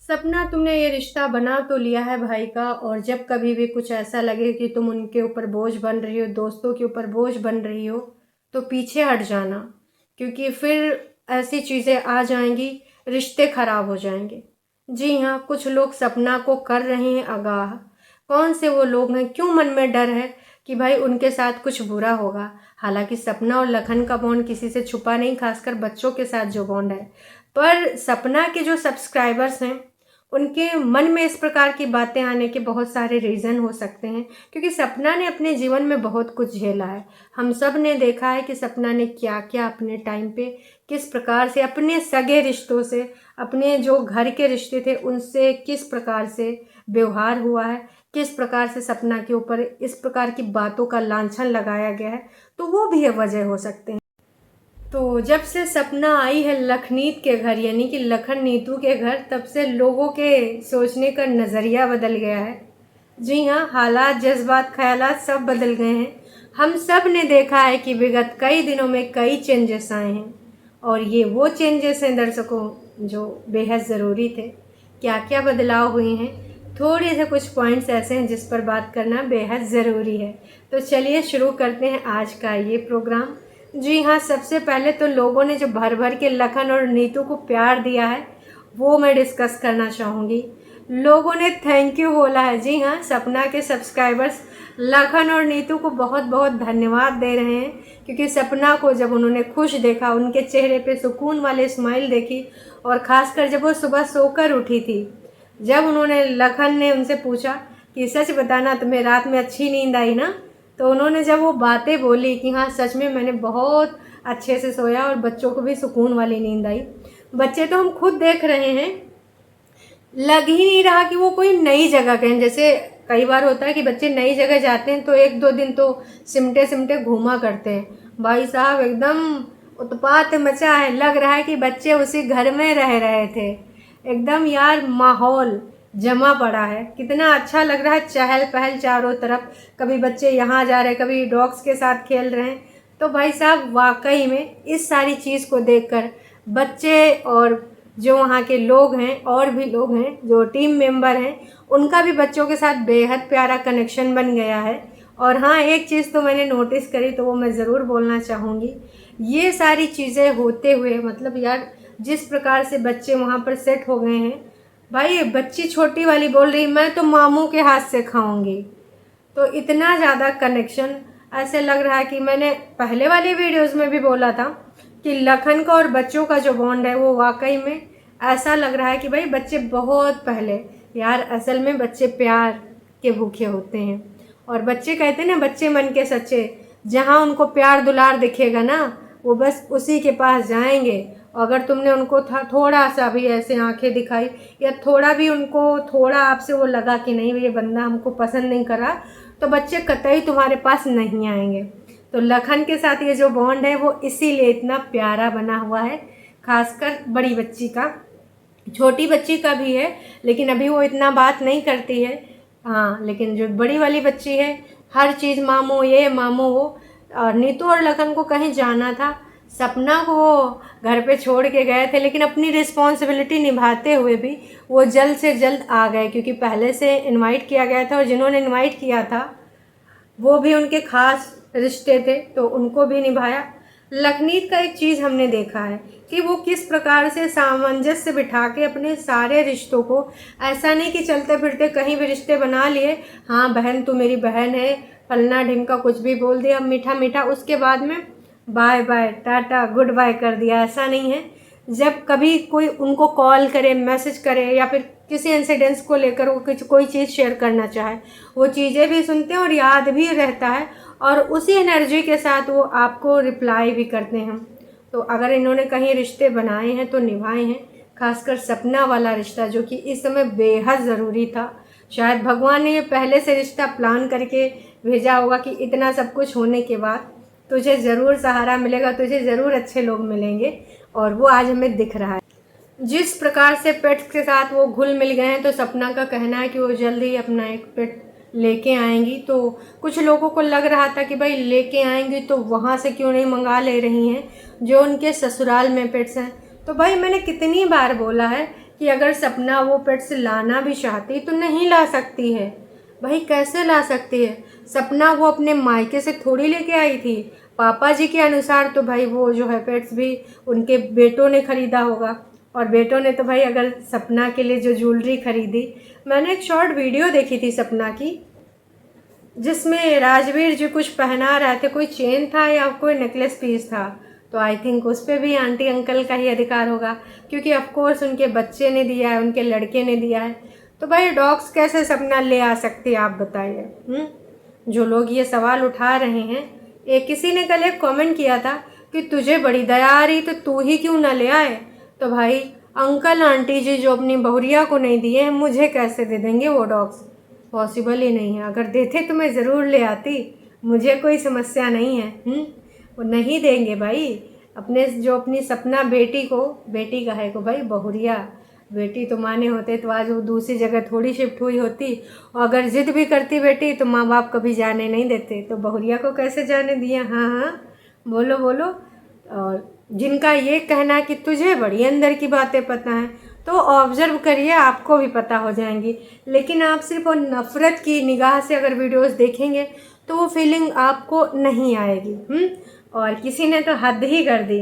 सपना, तुमने ये रिश्ता बना तो लिया है भाई का, और जब कभी भी कुछ ऐसा लगे कि तुम उनके ऊपर बोझ बन रही हो, दोस्तों के ऊपर बोझ बन रही हो, तो पीछे हट जाना। क्योंकि फिर ऐसी चीज़ें आ जाएंगी, रिश्ते खराब हो जाएंगे। जी हाँ, कुछ लोग सपना को कर रहे हैं आगाह। कौन से वो लोग हैं, क्यों मन में डर है कि भाई उनके साथ कुछ बुरा होगा। हालांकि सपना और लखन का बॉन्ड किसी से छुपा नहीं, खासकर बच्चों के साथ जो बॉन्ड है। पर सपना के जो सब्सक्राइबर्स हैं, उनके मन में इस प्रकार की बातें आने के बहुत सारे रीज़न हो सकते हैं। क्योंकि सपना ने अपने जीवन में बहुत कुछ झेला है। हम सब ने देखा है कि सपना ने क्या क्या अपने टाइम पे किस प्रकार से अपने सगे रिश्तों से, अपने जो घर के रिश्ते थे उनसे किस प्रकार से व्यवहार हुआ है, किस प्रकार से सपना के ऊपर इस प्रकार की बातों का लांछन लगाया गया है। तो वो भी वजह हो सकते हैं। तो जब से सपना आई है लखनीत के घर, यानी कि लखन नीतू के घर, तब से लोगों के सोचने का नज़रिया बदल गया है। जी हाँ, हालात, जज्बात, ख्यालात सब बदल गए हैं। हम सब ने देखा है कि विगत कई दिनों में कई चेंजेस आए हैं, और ये वो चेंजेस हैं दर्शकों जो बेहद ज़रूरी थे। क्या क्या बदलाव हुए हैं, थोड़े से कुछ पॉइंट्स ऐसे हैं जिस पर बात करना बेहद ज़रूरी है। तो चलिए शुरू करते हैं आज का ये प्रोग्राम। जी हाँ, सबसे पहले तो लोगों ने जो भर भर के लखन और नीतू को प्यार दिया है वो मैं डिस्कस करना चाहूँगी। लोगों ने थैंक यू बोला है। जी हाँ, सपना के सब्सक्राइबर्स लखन और नीतू को बहुत बहुत धन्यवाद दे रहे हैं। क्योंकि सपना को जब उन्होंने खुश देखा, उनके चेहरे पे सुकून वाले स्माइल देखी, और ख़ासकर जब वो सुबह सोकर उठी थी, जब उन्होंने, लखन ने उनसे पूछा कि सच बताना तुम्हें रात में अच्छी नींद आई ना, तो उन्होंने जब वो बातें बोली कि हाँ सच में मैंने बहुत अच्छे से सोया और बच्चों को भी सुकून वाली नींद आई। बच्चे तो हम खुद देख रहे हैं, लग ही नहीं रहा कि वो कोई नई जगह गए। जैसे कई बार होता है कि बच्चे नई जगह जाते हैं तो एक दो दिन तो सिमटे सिमटे घूमा करते हैं। भाई साहब एकदम उत्पात मचा है, लग रहा है कि बच्चे उसी घर में रह रहे थे। एकदम यार माहौल जमा पड़ा है, कितना अच्छा लग रहा है, चहल पहल चारों तरफ। कभी बच्चे यहाँ जा रहे, कभी डॉग्स के साथ खेल रहे हैं। तो भाई साहब वाकई में इस सारी चीज़ को देखकर बच्चे और जो वहाँ के लोग हैं, और भी लोग हैं जो टीम मेंबर हैं, उनका भी बच्चों के साथ बेहद प्यारा कनेक्शन बन गया है। और हाँ, एक चीज़ तो मैंने नोटिस करी, तो वो मैं ज़रूर बोलना चाहूँगी। ये सारी चीज़ें होते हुए, मतलब यार जिस प्रकार से बच्चे वहाँ पर सेट हो गए हैं, भाई बच्ची छोटी वाली बोल रही मैं तो मामू के हाथ से खाऊंगी। तो इतना ज़्यादा कनेक्शन, ऐसे लग रहा है कि मैंने पहले वाले वीडियोस में भी बोला था कि लखन का और बच्चों का जो बॉन्ड है वो वाकई में ऐसा लग रहा है कि भाई बच्चे बहुत पहले, यार असल में बच्चे प्यार के भूखे होते हैं। और बच्चे कहते हैं ना, बच्चे मन के सच्चे, जहाँ उनको प्यार दुलार दिखेगा ना, वो बस उसी के पास जाएंगे। अगर तुमने उनको थोड़ा सा भी ऐसे आंखें दिखाई, या थोड़ा भी उनको, थोड़ा आपसे वो लगा कि नहीं ये बंदा हमको पसंद नहीं करा, तो बच्चे कतई तुम्हारे पास नहीं आएंगे। तो लखन के साथ ये जो बॉन्ड है वो इसीलिए इतना प्यारा बना हुआ है, खासकर बड़ी बच्ची का। छोटी बच्ची का भी है, लेकिन अभी वो इतना बात नहीं करती है। हाँ, लेकिन जो बड़ी वाली बच्ची है, हर चीज़ मामू ये मामू वो। और नीतू और लखन को कहीं जाना था, सपना को वो घर पे छोड़ के गए थे, लेकिन अपनी रिस्पॉन्सिबिलिटी निभाते हुए भी वो जल्द से जल्द आ गए। क्योंकि पहले से इनवाइट किया गया था, और जिन्होंने इनवाइट किया था वो भी उनके खास रिश्ते थे, तो उनको भी निभाया। लखनीत का एक चीज़ हमने देखा है कि वो किस प्रकार से सामंजस्य बिठा के अपने सारे रिश्तों को, ऐसा नहीं कि चलते फिरते कहीं भी रिश्ते बना लिए, हाँ बहन तू मेरी बहन है, फलना ढिमका कुछ भी बोल दिया मीठा मीठा, उसके बाद में bye bye tata good bye कर दिया, ऐसा नहीं है। जब कभी कोई उनको कॉल करे, मैसेज करे, या फिर किसी इंसिडेंट्स को लेकर वो कुछ कोई चीज़ शेयर करना चाहे, वो चीज़ें भी सुनते हैं और याद भी रहता है, और उसी एनर्जी के साथ वो आपको रिप्लाई भी करते हैं। तो अगर इन्होंने कहीं रिश्ते बनाए हैं तो निभाए हैं, खासकर सपना वाला रिश्ता जो कि इस समय बेहद ज़रूरी था। शायद भगवान ने ये पहले से रिश्ता प्लान करके भेजा होगा कि इतना सब कुछ होने के बाद तुझे ज़रूर सहारा मिलेगा, तुझे ज़रूर अच्छे लोग मिलेंगे, और वो आज हमें दिख रहा है। जिस प्रकार से पेट्स के साथ वो घुल मिल गए हैं, तो सपना का कहना है कि वो जल्द ही अपना एक पेट लेके आएंगी। तो कुछ लोगों को लग रहा था कि भाई लेके आएंगी तो वहाँ से क्यों नहीं मंगा ले रही हैं जो उनके ससुराल में पेट्स हैं। तो भाई मैंने कितनी बार बोला है कि अगर सपना वो पेट्स लाना भी चाहती तो नहीं ला सकती है। भाई कैसे ला सकती है? सपना वो अपने मायके से थोड़ी लेके आई थी। पापा जी के अनुसार तो भाई वो जो है पेट्स भी उनके बेटों ने ख़रीदा होगा, और बेटों ने तो भाई अगर सपना के लिए जो ज्वेलरी ख़रीदी, मैंने एक शॉर्ट वीडियो देखी थी सपना की जिसमें राजवीर जी कुछ पहना रहे थे, कोई चेन था या कोई नेकलेस पीस था, तो आई थिंक उस पर भी आंटी अंकल का ही अधिकार होगा, क्योंकि ऑफ कोर्स उनके बच्चे ने दिया है, उनके लड़के ने दिया है। तो भाई डॉग्स कैसे सपना ले आ सकती है, आप बताइए। जो लोग ये सवाल उठा रहे हैं, एक किसी ने कल एक कमेंट किया था कि तुझे बड़ी दया आ रही तो तू ही क्यों ना ले आए। तो भाई अंकल आंटी जी जो अपनी बहुरिया को नहीं दिए हैं, मुझे कैसे दे देंगे वो डॉग्स? पॉसिबल ही नहीं है। अगर देते तो मैं ज़रूर ले आती, मुझे कोई समस्या नहीं है। वो नहीं देंगे भाई। अपनी सपना बेटी को, बेटी का है को भाई बहुरिया, बेटी तो माने होते तो आज वो दूसरी जगह थोड़ी शिफ्ट हुई होती, और अगर ज़िद भी करती बेटी तो माँ बाप कभी जाने नहीं देते, तो बहुरिया को कैसे जाने दिया? हाँ हाँ, बोलो बोलो। और जिनका ये कहना कि तुझे बड़ी अंदर की बातें पता हैं, तो ऑब्ज़र्व करिए, आपको भी पता हो जाएंगी। लेकिन आप सिर्फ वो नफ़रत की निगाह से अगर वीडियोस देखेंगे तो वो फीलिंग आपको नहीं आएगी। और किसी ने तो हद ही कर दी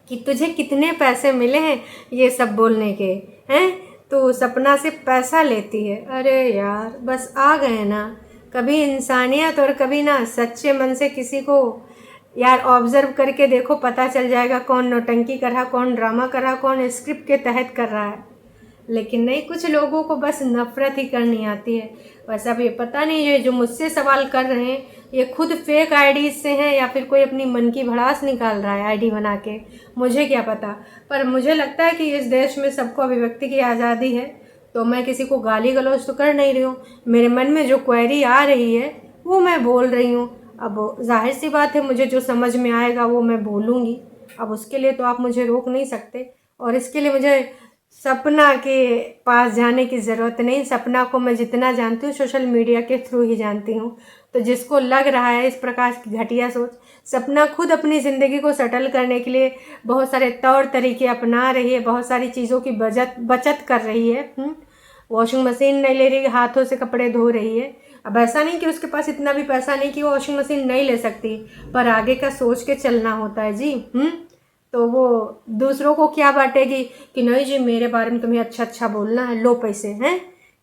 कि तुझे कितने पैसे मिले हैं ये सब बोलने के, हैं तो सपना से पैसा लेती है। अरे यार बस आ गए ना, कभी इंसानियत और कभी ना सच्चे मन से किसी को यार ऑब्ज़र्व करके देखो, पता चल जाएगा कौन नौटंकी कर रहा, कौन ड्रामा कर रहा, कौन स्क्रिप्ट के तहत कर रहा है। लेकिन नहीं, कुछ लोगों को बस नफ़रत ही करनी आती है। वैसे अब ये पता नहीं ये जो मुझसे सवाल कर रहे हैं ये खुद फेक आईडीज़ से हैं या फिर कोई अपनी मन की भड़ास निकाल रहा है आईडी बना के, मुझे क्या पता। पर मुझे लगता है कि इस देश में सबको अभिव्यक्ति की आज़ादी है, तो मैं किसी को गाली गलौज तो कर नहीं रही हूँ। मेरे मन में जो क्वेरी आ रही है वो मैं बोल रही हूँ। अब जाहिर सी बात है, मुझे जो समझ में आएगा वो मैं बोलूँगी। अब उसके लिए तो आप मुझे रोक नहीं सकते, और इसके लिए मुझे सपना के पास जाने की ज़रूरत नहीं। सपना को मैं जितना जानती हूँ सोशल मीडिया के थ्रू ही जानती हूँ। तो जिसको लग रहा है इस प्रकार की घटिया सोच, सपना खुद अपनी ज़िंदगी को सेटल करने के लिए बहुत सारे तौर तरीके अपना रही है, बहुत सारी चीज़ों की बचत कर रही है। वॉशिंग मशीन नहीं ले रही, हाथों से कपड़े धो रही है। अब ऐसा नहीं कि उसके पास इतना भी पैसा नहीं कि वो वॉशिंग मशीन नहीं ले सकती, पर आगे का सोच के चलना होता है जी। तो वो दूसरों को क्या बांटेगी कि नहीं जी मेरे बारे में तुम्हें अच्छा अच्छा बोलना है, लो पैसे हैं।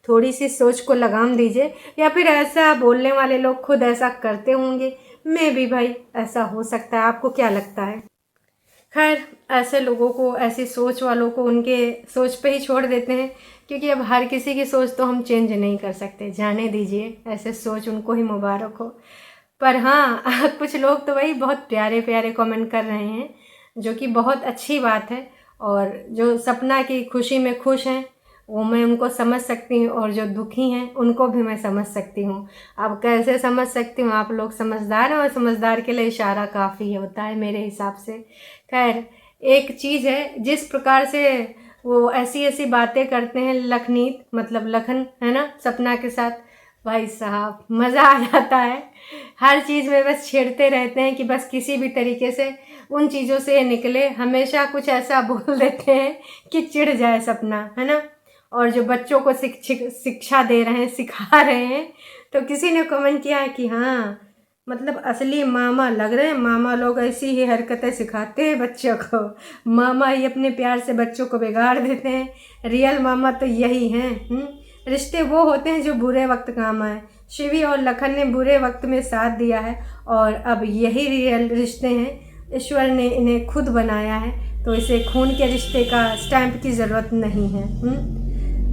थोड़ी सी सोच को लगाम दीजिए, या फिर ऐसा बोलने वाले लोग खुद ऐसा करते होंगे, मैं भी भाई ऐसा हो सकता है। आपको क्या लगता है? खैर, ऐसे लोगों को, ऐसी सोच वालों को उनके सोच पे ही छोड़ देते हैं, क्योंकि अब हर किसी की सोच तो हम चेंज नहीं कर सकते। जाने दीजिए, ऐसे सोच उनको ही मुबारक हो। पर हाँ कुछ लोग तो भाई बहुत प्यारे प्यारे कमेंट कर रहे हैं, जो कि बहुत अच्छी बात है। और जो सपना की खुशी में खुश हैं वो मैं उनको समझ सकती हूँ, और जो दुखी हैं उनको भी मैं समझ सकती हूँ। अब कैसे समझ सकती हूँ, आप लोग समझदार हैं, और समझदार के लिए इशारा काफ़ी होता है मेरे हिसाब से। खैर, एक चीज़ है, जिस प्रकार से वो ऐसी ऐसी बातें करते हैं लखनीत, मतलब लखन है ना, सपना के साथ, भाई साहब मज़ा आ जाता है। हर चीज़ में बस छेड़ते रहते हैं कि बस किसी भी तरीके से उन चीज़ों से निकले। हमेशा कुछ ऐसा बोल देते हैं कि चिढ़ जाए सपना, है ना। और जो बच्चों को शिक्षा दे रहे हैं, सिखा रहे हैं, तो किसी ने कमेंट किया है कि हाँ मतलब असली मामा लग रहे हैं। मामा लोग ऐसी ही हरकतें सिखाते हैं बच्चों को, मामा ही अपने प्यार से बच्चों को बिगाड़ देते हैं। रियल मामा तो यही हैं। रिश्ते वो होते हैं जो बुरे वक्त काम आए। शिवी और लखन ने बुरे वक्त में साथ दिया है, और अब यही रियल रिश्ते हैं। ईश्वर ने इन्हें खुद बनाया है, तो इसे खून के रिश्ते का स्टैंप की ज़रूरत नहीं है।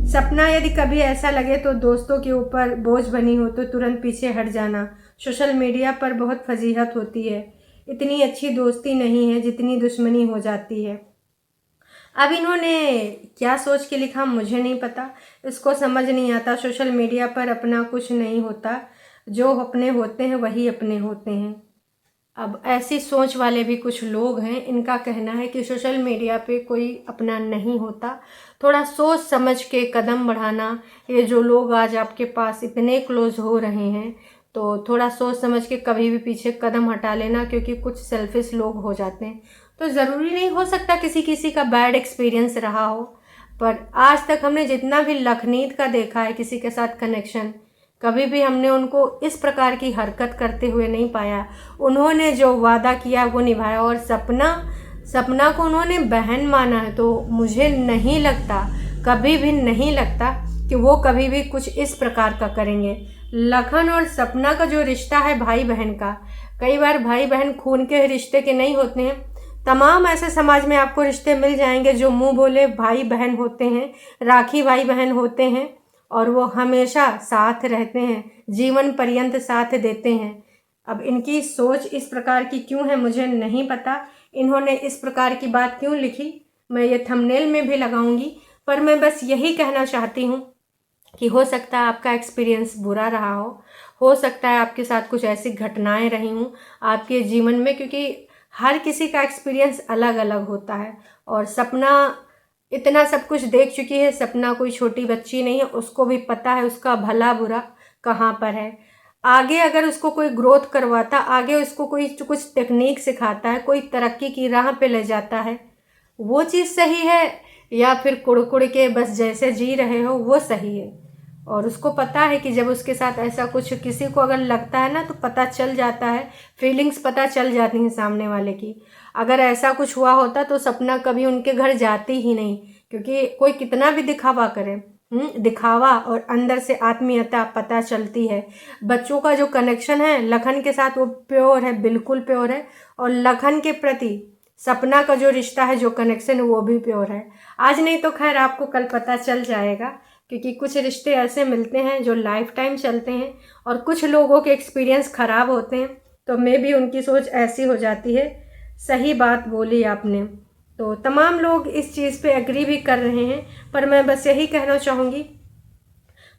सपना, यदि कभी ऐसा लगे तो दोस्तों के ऊपर बोझ बनी हो तो तुरंत पीछे हट जाना। सोशल मीडिया पर बहुत फजीहत होती है। इतनी अच्छी दोस्ती नहीं है जितनी दुश्मनी हो जाती है। अब इन्होंने क्या सोच के लिखा मुझे नहीं पता, इसको समझ नहीं आता। सोशल मीडिया पर अपना कुछ नहीं होता, जो अपने होते हैं वही अपने होते हैं। अब ऐसी सोच वाले भी कुछ लोग हैं, इनका कहना है कि सोशल मीडिया पे कोई अपना नहीं होता। थोड़ा सोच समझ के कदम बढ़ाना। ये जो लोग आज आपके पास इतने क्लोज हो रहे हैं, तो थोड़ा सोच समझ के कभी भी पीछे कदम हटा लेना, क्योंकि कुछ सेल्फिश लोग हो जाते हैं। तो ज़रूरी नहीं हो सकता किसी किसी का बैड एक्सपीरियंस रहा हो, पर आज तक हमने जितना भी लखनीत का देखा है किसी के साथ कनेक्शन, कभी भी हमने उनको इस प्रकार की हरकत करते हुए नहीं पाया। उन्होंने जो वादा किया वो निभाया, और सपना को उन्होंने बहन माना है, तो मुझे नहीं लगता, कभी भी नहीं लगता कि वो कभी भी कुछ इस प्रकार का करेंगे। लखन और सपना का जो रिश्ता है भाई बहन का, कई बार भाई बहन खून के रिश्ते के नहीं होते हैं। तमाम ऐसे समाज में आपको रिश्ते मिल जाएंगे जो मुंह बोले भाई बहन होते हैं, राखी भाई बहन होते हैं, और वो हमेशा साथ रहते हैं, जीवन पर्यंत साथ देते हैं। अब इनकी सोच इस प्रकार की क्यों है मुझे नहीं पता, इन्होंने इस प्रकार की बात क्यों लिखी, मैं ये थंबनेल में भी लगाऊंगी। पर मैं बस यही कहना चाहती हूँ कि हो सकता है आपका एक्सपीरियंस बुरा रहा हो सकता है आपके साथ कुछ ऐसी घटनाएं रही हों आपके जीवन में, क्योंकि हर किसी का एक्सपीरियंस अलग अलग होता है। और सपना इतना सब कुछ देख चुकी है, सपना कोई छोटी बच्ची नहीं है, उसको भी पता है उसका भला बुरा कहाँ पर है। आगे अगर उसको कोई ग्रोथ करवाता, आगे उसको कोई कुछ टेक्निक सिखाता है, कोई तरक्की की राह पे ले जाता है, वो चीज़ सही है, या फिर कुड़ के बस जैसे जी रहे हो वो सही है। और उसको पता है कि जब उसके साथ ऐसा कुछ किसी को अगर लगता है ना, तो पता चल जाता है, फीलिंग्स पता चल जाती हैं सामने वाले की। अगर ऐसा कुछ हुआ होता तो सपना कभी उनके घर जाती ही नहीं, क्योंकि कोई कितना भी दिखावा करे, दिखावा और अंदर से आत्मीयता पता चलती है। बच्चों का जो कनेक्शन है लखन के साथ वो प्योर है, बिल्कुल प्योर है, और लखन के प्रति सपना का जो रिश्ता है, जो कनेक्शन है, वो भी प्योर है। आज नहीं तो खैर आपको कल पता चल जाएगा, क्योंकि कुछ रिश्ते ऐसे मिलते हैं जो लाइफ टाइम चलते हैं, और कुछ लोगों के एक्सपीरियंस ख़राब होते हैं, तो मे भी उनकी सोच ऐसी हो जाती है। सही बात बोली आपने, तो तमाम लोग इस चीज़ पे एग्री भी कर रहे हैं, पर मैं बस यही कहना चाहूँगी,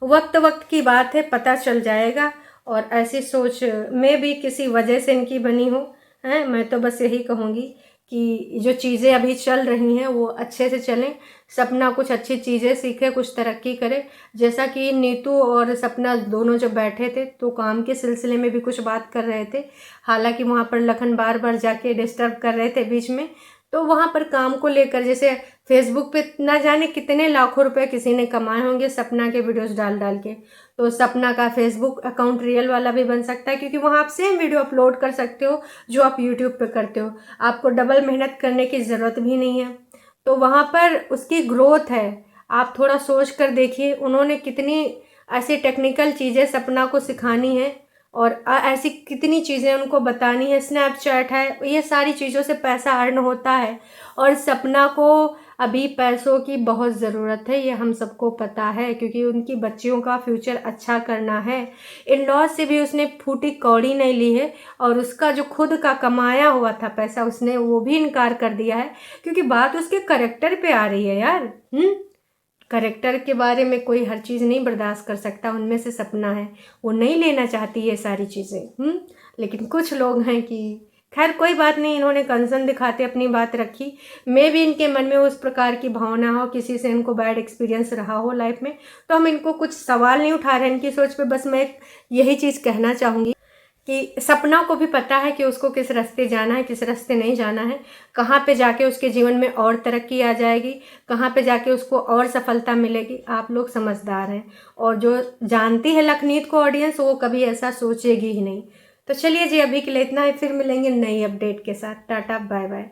वक्त वक्त की बात है, पता चल जाएगा। और ऐसी सोच में भी किसी वजह से इनकी बनी हो, हैं, मैं तो बस यही कहूँगी कि जो चीज़ें अभी चल रही हैं वो अच्छे से चलें, सपना कुछ अच्छी चीज़ें सीखे, कुछ तरक्की करे। जैसा कि नीतू और सपना दोनों जब बैठे थे तो काम के सिलसिले में भी कुछ बात कर रहे थे, हालांकि वहाँ पर लखन बार बार जाके डिस्टर्ब कर रहे थे बीच में, तो वहाँ पर काम को लेकर, जैसे फेसबुक पे ना जाने कितने लाखों रुपए किसी ने कमाए होंगे सपना के वीडियोस डाल डाल के, तो सपना का फेसबुक अकाउंट रियल वाला भी बन सकता है, क्योंकि वहाँ आप सेम वीडियो अपलोड कर सकते हो जो आप यूट्यूब पे करते हो, आपको डबल मेहनत करने की ज़रूरत भी नहीं है। तो वहाँ पर उसकी ग्रोथ है, आप थोड़ा सोच कर देखिए उन्होंने कितनी ऐसी टेक्निकल चीज़ें सपना को सिखानी है, और ऐसी कितनी चीज़ें उनको बतानी है। स्नैपचैट है, ये सारी चीज़ों से पैसा अर्न होता है, और सपना को अभी पैसों की बहुत ज़रूरत है, ये हम सबको पता है, क्योंकि उनकी बच्चियों का फ्यूचर अच्छा करना है। इन लॉज से भी उसने फूटी कौड़ी नहीं ली है, और उसका जो खुद का कमाया हुआ था पैसा उसने वो भी इनकार कर दिया है, क्योंकि बात उसके करेक्टर पे आ रही है यार। करेक्टर के बारे में कोई हर चीज़ नहीं बर्दाश्त कर सकता, उनमें से सपना है, वो नहीं लेना चाहती ये सारी चीज़ें। लेकिन कुछ लोग हैं कि खैर कोई बात नहीं, इन्होंने कंसर्न दिखाते अपनी बात रखी। मे भी इनके मन में उस प्रकार की भावना हो, किसी से इनको बैड एक्सपीरियंस रहा हो लाइफ में, तो हम इनको कुछ सवाल नहीं उठा रहे इनकी सोच पे। बस मैं यही चीज़ कहना चाहूँगी कि सपना को भी पता है कि उसको किस रास्ते जाना है, किस रास्ते नहीं जाना है, कहाँ पे जाके उसके जीवन में और तरक्की आ जाएगी, कहाँ पे जाके उसको और सफलता मिलेगी। आप लोग समझदार हैं, और जो जानती है लखनीत को ऑडियंस, वो कभी ऐसा सोचेगी ही नहीं। तो चलिए जी, अभी के लिए इतना ही, फिर मिलेंगे नई अपडेट के साथ। Tata bye bye.